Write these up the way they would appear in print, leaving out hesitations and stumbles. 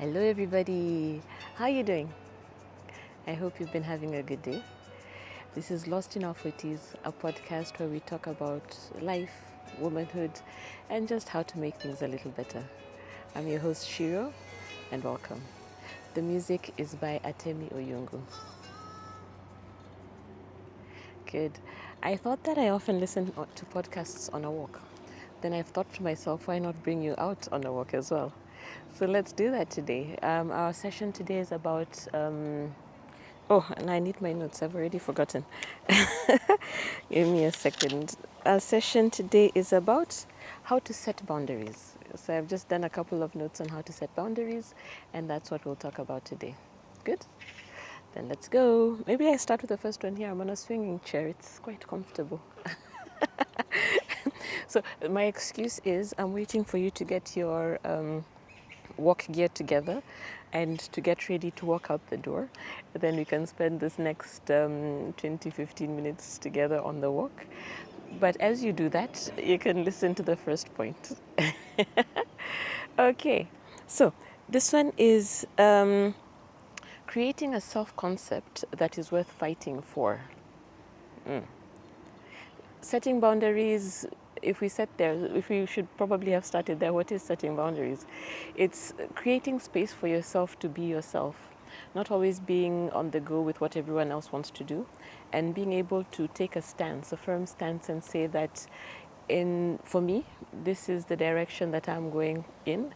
Hello everybody, how are you doing? I hope you've been having a good day. This is Lost in Our 40s, a podcast where we talk about life, womanhood, and just how to make things a little better. I'm your host Shiro, and welcome. The music is by Atemi Oyungu. Good. I thought that I often listen to podcasts on a walk. Then I've thought to myself, why not bring you out on a walk as well? So let's do that today. Our session today is about oh, and I need my notes. I've already forgotten. Give me a second. Our session today is about how to set boundaries. So I've just done a couple of notes on how to set boundaries, and that's what we'll talk about today. Good? Then let's go. Maybe I start with the first one here. I'm on a swinging chair. It's quite comfortable. So my excuse is I'm waiting for you to get your walk gear together and to get ready to walk out the door. Then we can spend this next 20-15 minutes together on the walk. But as you do that, you can listen to the first point. Okay, so this one is creating a self-concept that is worth fighting for. Setting boundaries, if we should probably have started there. What is setting boundaries? It's creating space for yourself to be yourself, not always being on the go with what everyone else wants to do, and being able to take a stance, a firm stance, and say that for me, this is the direction that I'm going in,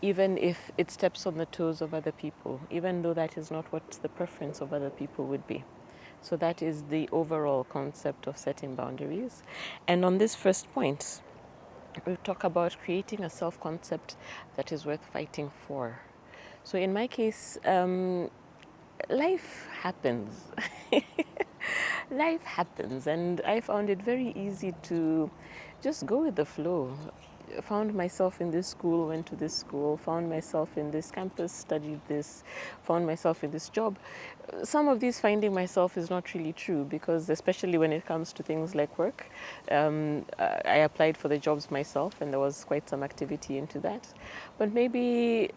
even if it steps on the toes of other people, even though that is not what the preference of other people would be. So that is the overall concept of setting boundaries. And on this first point, we talk about creating a self-concept that is worth fighting for. So in my case, life happens. Life happens, and I found it very easy to just go with the flow. Found myself in this school, went to this school, found myself in this campus, studied this, found myself in this job. Some of these finding myself is not really true, because especially when it comes to things like work, I applied for the jobs myself and there was quite some activity into that. But maybe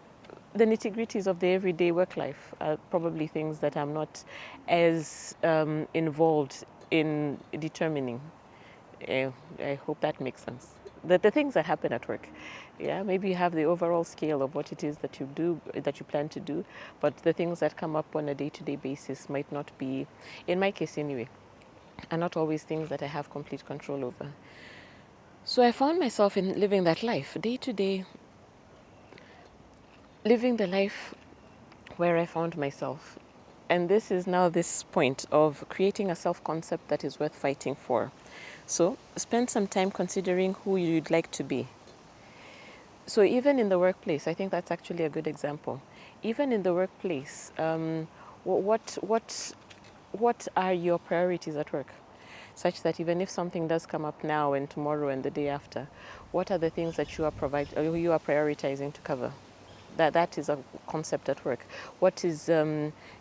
the nitty-gritties of the everyday work life are probably things that I'm not as involved in determining. I hope that makes sense. The things that happen at work, yeah, maybe you have the overall scale of what it is that you do, that you plan to do, but the things that come up on a day-to-day basis might not be, in my case anyway, are not always things that I have complete control over. So I found myself in living that life, day to day, living the life where I found myself. And this is now this point of creating a self-concept that is worth fighting for. So spend some time considering who you'd like to be. So even in the workplace, I think that's actually a good example. Even in the workplace, what are your priorities at work? Such that even if something does come up now and tomorrow and the day after, what are the things that you are prioritizing to cover? That is a concept at work. What is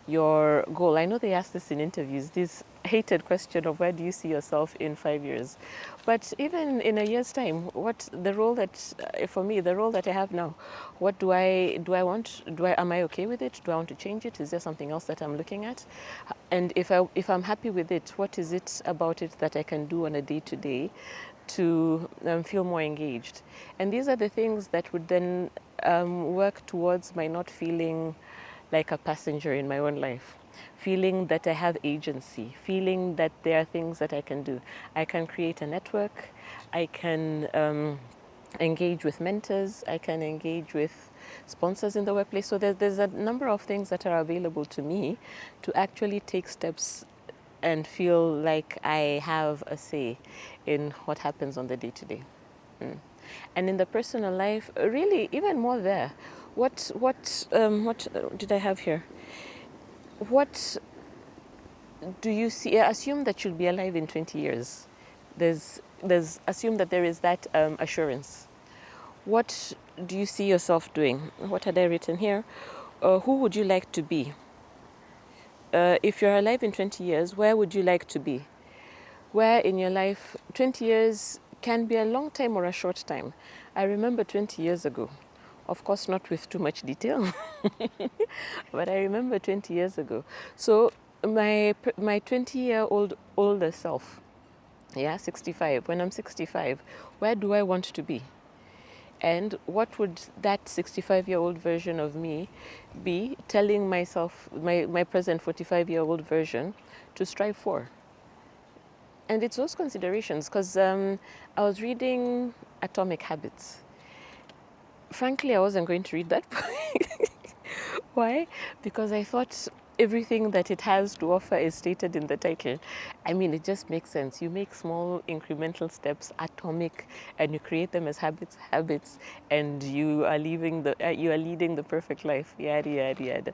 your goal? I know they ask this in interviews, this hated question of where do you see yourself in 5 years? But even in a year's time, for me, the role that I have now, what am I okay with it? Do I want to change it? Is there something else that I'm looking at? And if I'm happy with it, what is it about it that I can do on a day-to-day to feel more engaged? And these are the things that would then work towards my not feeling like a passenger in my own life, feeling that I have agency, feeling that there are things that I can do. I can create a network, I can engage with mentors, I can engage with sponsors in the workplace. So there's a number of things that are available to me to actually take steps and feel like I have a say in what happens on the day-to-day. And in the personal life, really even more there. What did I have here? What do you see? Assume that you'll be alive in 20 years. Assume that there is that assurance. What do you see yourself doing? What had I written here? Who would you like to be? If you're alive in 20 years, where would you like to be? Where in your life, 20 years can be a long time or a short time. I remember 20 years ago, Of course, not with too much detail, but I remember 20 years ago. So my 20-year-old older self, yeah, 65. When I'm 65, where do I want to be? And what would that 65-year-old version of me be telling myself, my present 45-year-old version, to strive for? And it's those considerations, because I was reading Atomic Habits. Frankly, I wasn't going to read that book. Why? Because I thought everything that it has to offer is stated in the title. I mean, it just makes sense. You make small incremental steps, atomic, and you create them as habits, and you are leading the perfect life. Yada yada yada.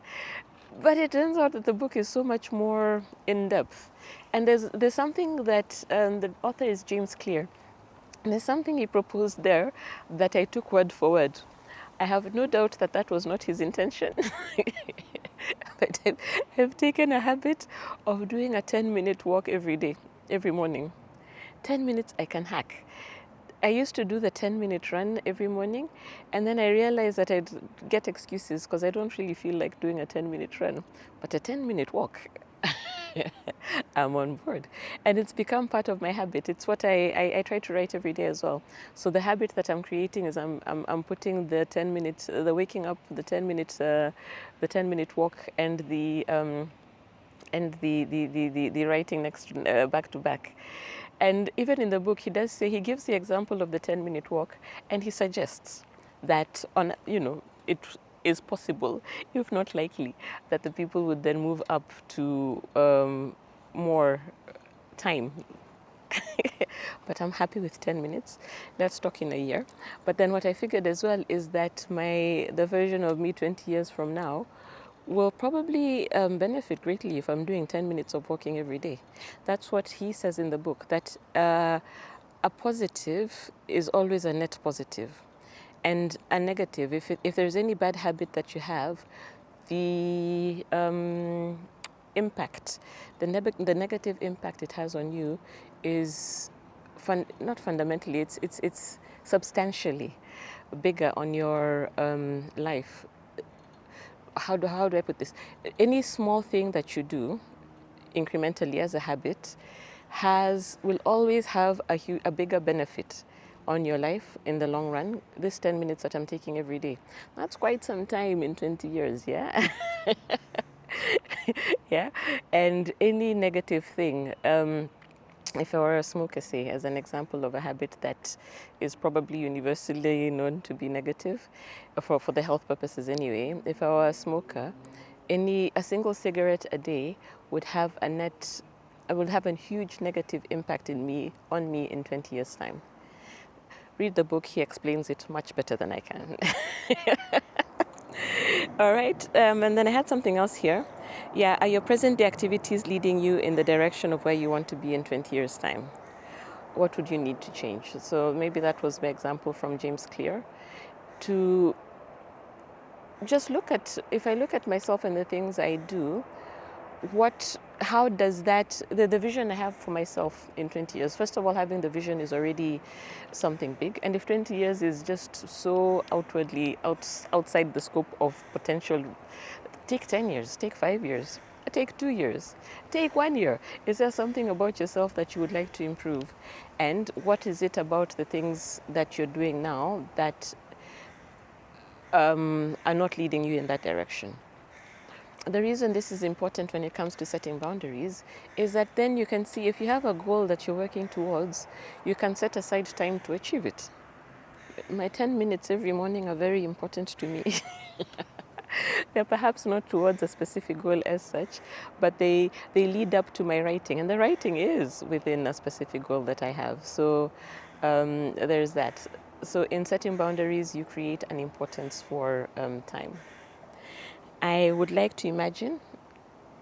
But it turns out that the book is so much more in depth, and there's something that the author is James Clear. And there's something he proposed there that I took word for word. I have no doubt that that was not his intention. But I've taken a habit of doing a 10-minute walk every day, every morning. 10 minutes I can hack. I used to do the 10-minute run every morning, and then I realized that I'd get excuses because I don't really feel like doing a 10-minute run. But a 10-minute walk, I'm on board. And it's become part of my habit. It's what I try to write every day as well. So the habit that I'm creating is I'm putting the 10 minutes, the waking up, the 10-minute walk, and the writing next back to back. And even in the book, he does say, he gives the example of the 10-minute walk, and he suggests that it is possible, if not likely, that the people would then move up to more time. But I'm happy with 10 minutes. Let's talk in a year. But then what I figured as well is that the version of me 20 years from now will probably benefit greatly if I'm doing 10 minutes of walking every day. That's what he says in the book, that a positive is always a net positive. And a negative, if there's any bad habit that you have, the impact, the negative impact it has on you is not fundamentally, it's substantially bigger on your life. How do I put this? Any small thing that you do incrementally as a habit will always have a bigger benefit on your life in the long run. This 10 minutes that I'm taking every day, that's quite some time in 20 years, yeah? Yeah? And any negative thing, if I were a smoker, say, as an example of a habit that is probably universally known to be negative, for the health purposes anyway, if I were a smoker, a single cigarette a day would have a huge negative impact on me in 20 years' time. Read the book, he explains it much better than I can. All right, and then I had something else here. Yeah, are your present day activities leading you in the direction of where you want to be in 20 years' time? What would you need to change? So maybe that was my example from James Clear. To just if I look at myself and the things I do, how does the vision I have for myself in 20 years, first of all, having the vision is already something big. And if 20 years is just so outwardly outside the scope of potential, take 10 years, take 5 years, take 2 years, take 1 year. Is there something about yourself that you would like to improve? And what is it about the things that you're doing now that are not leading you in that direction? The reason this is important when it comes to setting boundaries is that then you can see, if you have a goal that you're working towards, you can set aside time to achieve it. My 10 minutes every morning are very important to me. They're perhaps not towards a specific goal as such, but they lead up to my writing. And the writing is within a specific goal that I have. So there's that. So in setting boundaries, you create an importance for time. I would like to imagine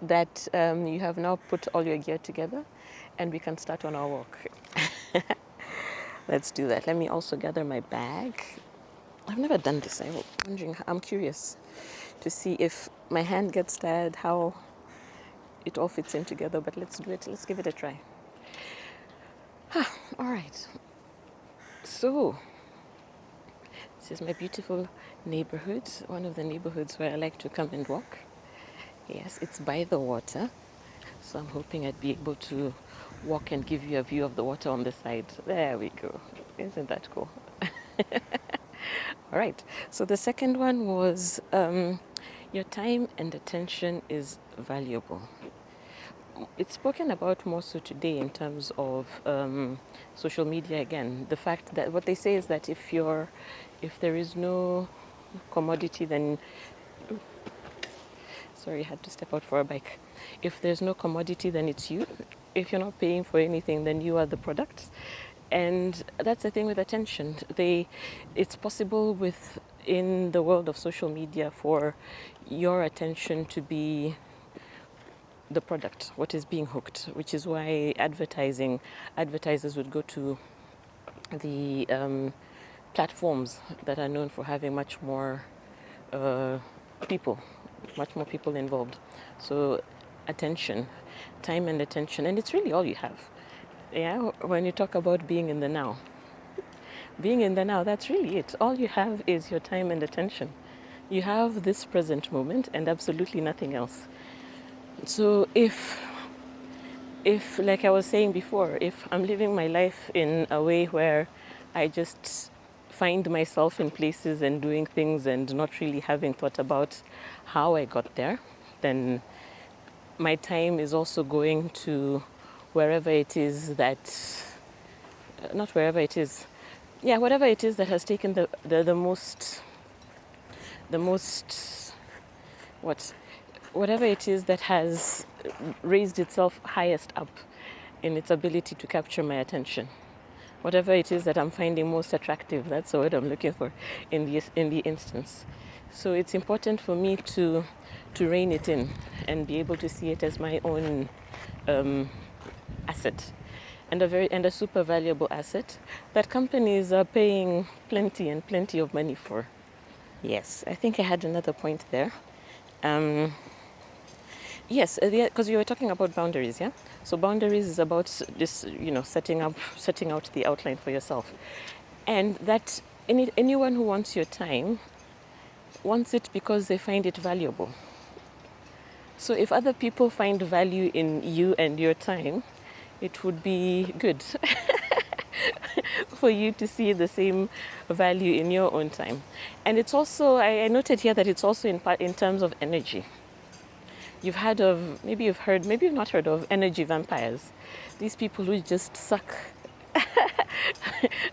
that you have now put all your gear together and we can start on our walk. Let's do that. Let me also gather my bag. I've never done this. I'm curious to see if my hand gets tired, how it all fits in together, but let's do it. Let's give it a try. All right. So, This is my beautiful neighborhood, one of the neighborhoods where I like to come and walk. Yes, it's by the water, so I'm hoping I'd be able to walk and give you a view of the water on the side. There we go. Isn't that cool? All right. So the second one was your time and attention is valuable. It's spoken about more so today in terms of social media again. The fact that what they say is that if there is no commodity, then sorry, I had to step out for a bike. If there's no commodity, then it's you. If you're not paying for anything, then you are the product. And that's the thing with attention. It's possible in the world of social media for your attention to be the product, what is being hooked, which is why advertisers would go to the platforms that are known for having much more people involved. So attention, time and attention, and it's really all you have. Yeah, when you talk about being in the now, that's really it. All you have is your time and attention. You have this present moment and absolutely nothing else. So if like I was saying before, if I'm living my life in a way where I just find myself in places and doing things and not really having thought about how I got there, then my time is also going to wherever it is that, not wherever it is, yeah, whatever it is that has taken the most, whatever it is that has raised itself highest up in its ability to capture my attention. Whatever it is that I'm finding most attractive, that's the word I'm looking for in the instance. So it's important for me to rein it in and be able to see it as my own asset, and a super valuable asset that companies are paying plenty of money for. Yes, I think I had another point there. Yes, because you were talking about boundaries, yeah? So boundaries is about this, setting out the outline for yourself. And that anyone who wants your time wants it because they find it valuable. So if other people find value in you and your time, it would be good for you to see the same value in your own time. And it's also, I noted here that it's also in terms of energy. Maybe you've not heard of energy vampires. These people who just suck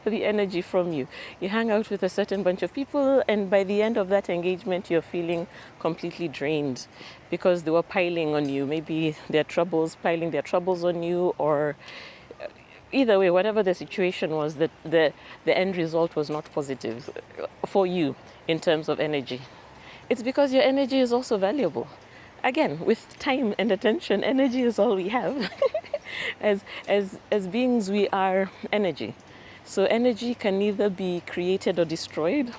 the energy from you. You hang out with a certain bunch of people, and by the end of that engagement, you're feeling completely drained because they were piling on you. Maybe piling their troubles on you, or either way, whatever the situation was, the end result was not positive for you in terms of energy. It's because your energy is also valuable. Again, with time and attention, energy is all we have. As beings, we are energy. So energy can neither be created or destroyed.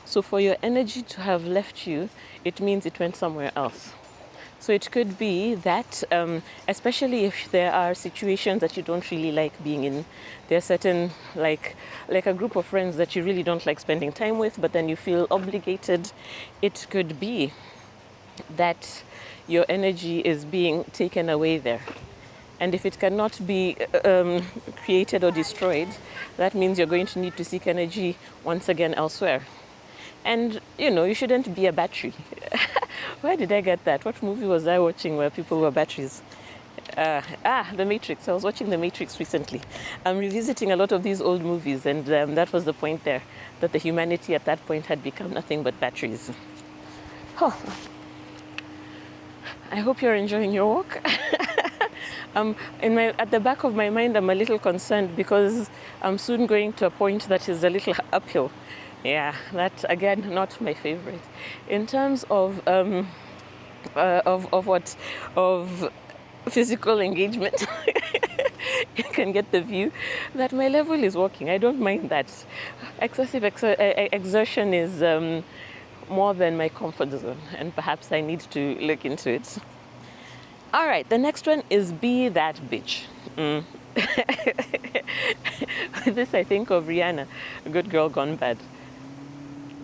So for your energy to have left you, it means it went somewhere else. So it could be that, especially if there are situations that you don't really like being in, there are certain, like a group of friends that you really don't like spending time with, but then you feel obligated. It could be that your energy is being taken away there. And if it cannot be created or destroyed, that means you're going to need to seek energy once again elsewhere. And, you shouldn't be a battery. Where did I get that? What movie was I watching where people were batteries? The Matrix. I was watching The Matrix recently. I'm revisiting a lot of these old movies, and that was the point there, that the humanity at that point had become nothing but batteries. Oh. I hope you're enjoying your walk. At the back of my mind, I'm a little concerned because I'm soon going to a point that is a little uphill. Yeah, that again, not my favorite. In terms of physical engagement, you can get the view that my level is walking. I don't mind that. Excessive exertion is more than my comfort zone, and perhaps I need to look into it. All right, the next one is be that bitch. With this, I think of Rihanna, Good Girl Gone Bad.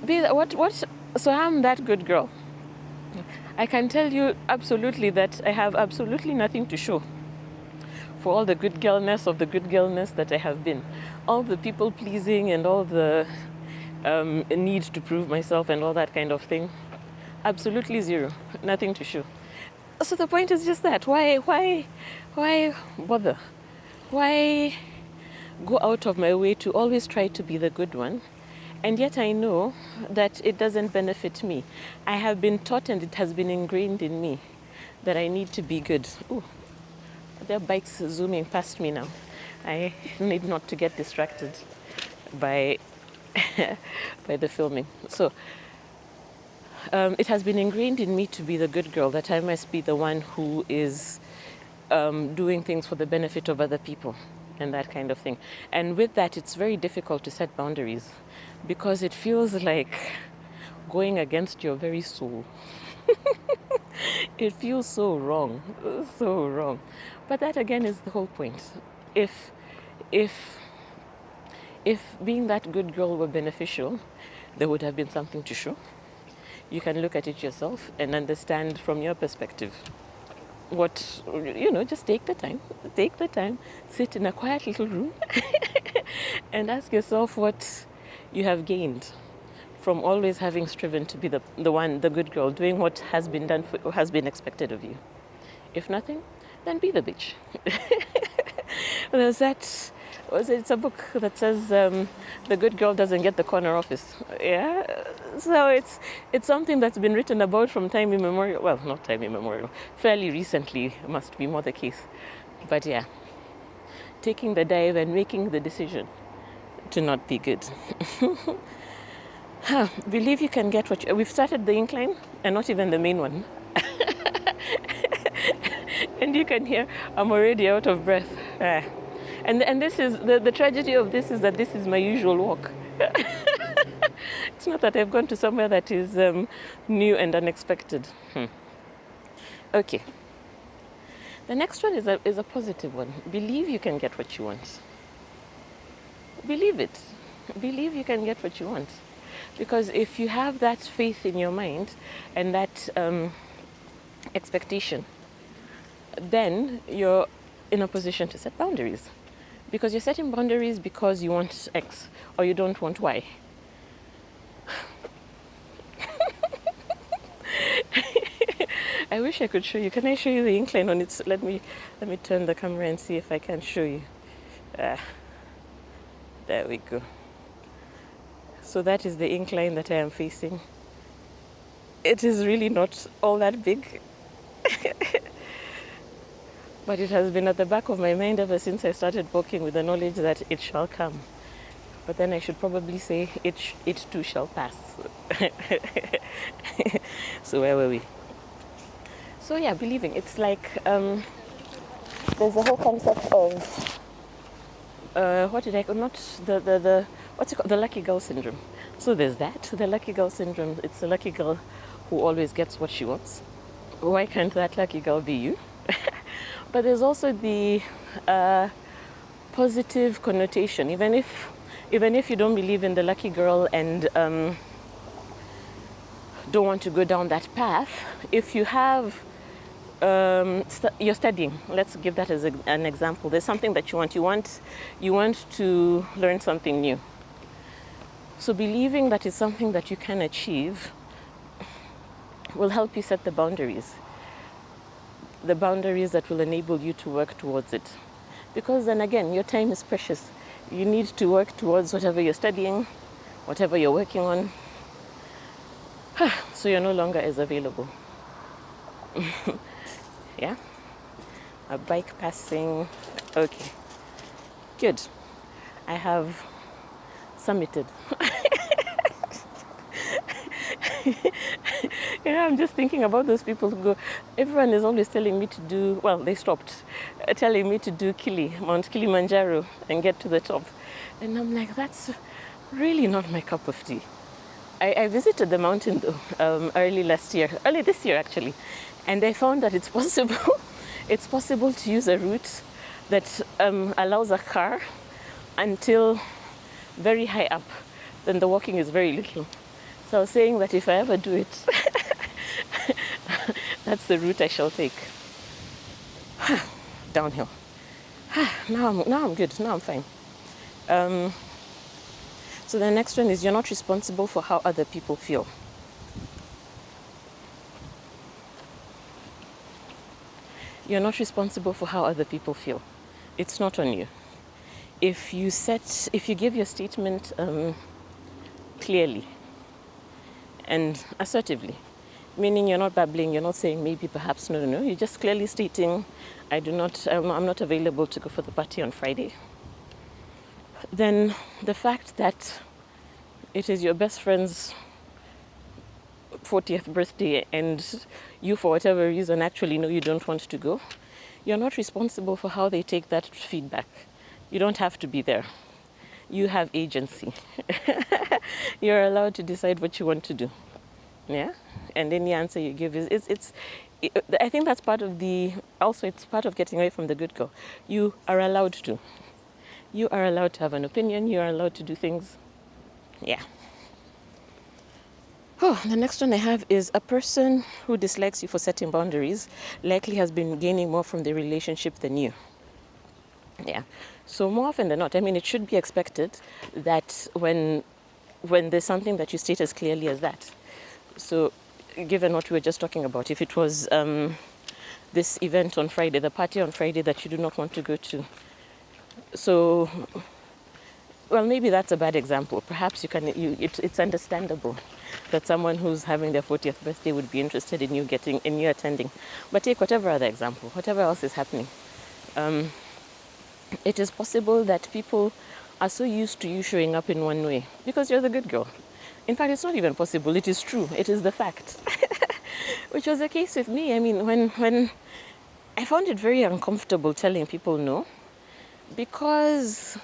What? So I'm that good girl. I can tell you absolutely that I have absolutely nothing to show for all the good girlness of the good girlness that I have been, all the people pleasing and all the need to prove myself and all that kind of thing. Absolutely zero, nothing to show. So the point is just that. Why bother? Why go out of my way to always try to be the good one? And yet I know that it doesn't benefit me. I have been taught and it has been ingrained in me that I need to be good. Ooh, there are bikes zooming past me now. I need not to get distracted by by the filming. So it has been ingrained in me to be the good girl, that I must be the one who is doing things for the benefit of other people and that kind of thing. And with that, it's very difficult to set boundaries because it feels like going against your very soul. It feels so wrong, so wrong. But that again is the whole point. If being that good girl were beneficial, there would have been something to show. You can look at it yourself and understand from your perspective what, just take the time, sit in a quiet little room and ask yourself what you have gained from always having striven to be the good girl, doing what has been done, has been expected of you. If nothing, then be the bitch. It's a book that says the good girl doesn't get the corner office. Yeah, so it's something that's been written about from time immemorial. Well, not time immemorial, fairly recently must be more the case. But yeah, taking the dive and making the decision to not be good. Believe you can get what we've started the incline and not even the main one. And you can hear I'm already out of breath. And this is the tragedy of this is that this is my usual walk. It's not that I've gone to somewhere that is new and unexpected. Okay. The next one is a positive one. Believe you can get what you want. Believe it. Believe you can get what you want. Because if you have that faith in your mind and that expectation, then you're in a position to set boundaries. Because you're setting boundaries because you want X or you don't want Y. I wish I could show you. Can I show you the incline on it? Let me turn the camera and see if I can show you. There we go. So that is the incline that I am facing. It is really not all that big. But it has been at the back of my mind ever since I started walking, with the knowledge that it shall come. But then I should probably say it too shall pass. So where were we? So yeah, believing. It's like there's a whole concept of what's it called? The lucky girl syndrome. So there's that, the lucky girl syndrome. It's the lucky girl who always gets what she wants. Why can't that lucky girl be you? But there's also the positive connotation. Even if you don't believe in the lucky girl and don't want to go down that path, if you have you're studying. Let's give that as an example. There's something that you want to learn something new. So believing that it's something that you can achieve will help you set the boundaries that will enable you to work towards it. Because then again, your time is precious. You need to work towards whatever you're studying, whatever you're working on. So you're no longer as available. Yeah? A bike passing. Okay. Good. I have summited. I'm just thinking about those people who go, everyone is always telling me to do, well, they stopped telling me to do Mount Kilimanjaro and get to the top. And I'm like, that's really not my cup of tea. I visited the mountain though, early this year actually, and I found that it's possible to use a route that allows a car until very high up. Then the walking is very little. So I was saying that if I ever do it, that's the route I shall take. Downhill. Now I'm good. Now I'm fine. So the next one is you're not responsible for how other people feel. You're not responsible for how other people feel. It's not on you. If you give your statement clearly and assertively, meaning you're not babbling, you're not saying maybe, perhaps, no. You're just clearly stating, I'm not available to go for the party on Friday. Then the fact that it is your best friend's 40th birthday and you, for whatever reason, actually know you don't want to go, you're not responsible for how they take that feedback. You don't have to be there. You have agency. You're allowed to decide what you want to do. Yeah? And any answer you give I think that's part of it's part of getting away from the good girl. You are allowed to. You are allowed to have an opinion. You are allowed to do things. Yeah. Oh, the next one I have is a person who dislikes you for setting boundaries likely has been gaining more from the relationship than you. Yeah. So more often than not, it should be expected that when there's something that you state as clearly as that. So given what we were just talking about, if it was this event on Friday, the party on Friday that you do not want to go to. So, well, maybe that's a bad example. Perhaps it's understandable that someone who's having their 40th birthday would be interested in you attending. But take whatever other example, whatever else is happening. It is possible that people are so used to you showing up in one way because you're the good girl. In fact, it's not even possible. It is true. It is the fact. Which was the case with me. When I found it very uncomfortable telling people no, because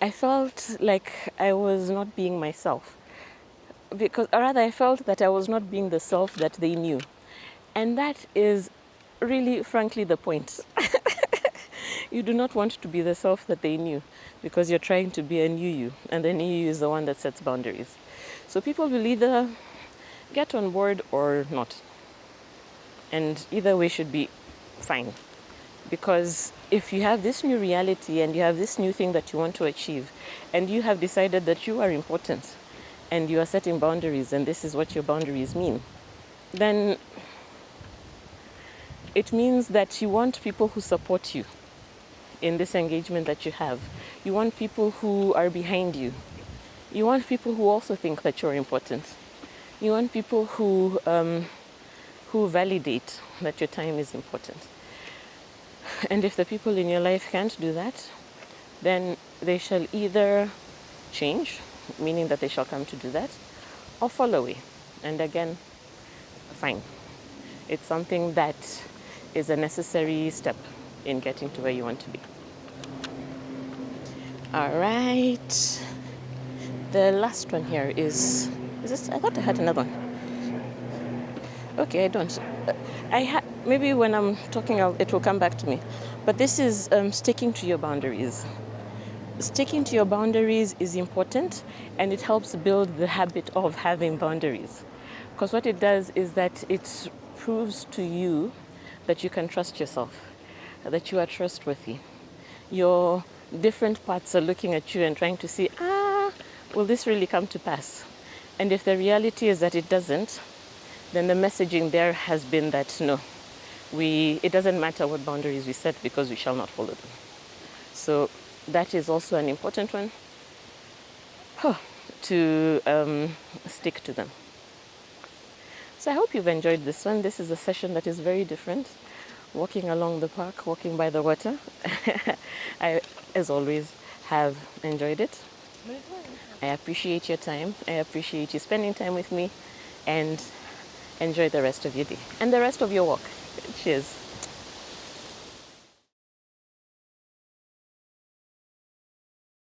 I felt like I was not being myself. Or rather, I felt that I was not being the self that they knew. And that is really, frankly, the point. You do not want to be the self that they knew because you're trying to be a new you, and the new you is the one that sets boundaries. So people will either get on board or not. And either way should be fine. Because if you have this new reality and you have this new thing that you want to achieve, and you have decided that you are important and you are setting boundaries and this is what your boundaries mean, then it means that you want people who support you in this engagement that you have. You want people who are behind you. You want people who also think that you're important. You want people who validate that your time is important. And if the people in your life can't do that, then they shall either change, meaning that they shall come to do that, or fall away. And again, fine. It's something that is a necessary step in getting to where you want to be. All right. The last one here is this? I thought I had another one. Okay, I don't. Maybe when I'm talking, it will come back to me. But this is sticking to your boundaries. Sticking to your boundaries is important, and it helps build the habit of having boundaries. Because what it does is that it proves to you that you can trust yourself, that you are trustworthy. Your different parts are looking at you and trying to see, will this really come to pass? And if the reality is that it doesn't, then the messaging there has been that no, it doesn't matter what boundaries we set because we shall not follow them. So that is also an important one, to stick to them. So I hope you've enjoyed this one. This is a session that is very different. Walking along the park, walking by the water. I, as always, have enjoyed it. I appreciate your time. I appreciate you spending time with me, and enjoy the rest of your day and the rest of your walk. Cheers.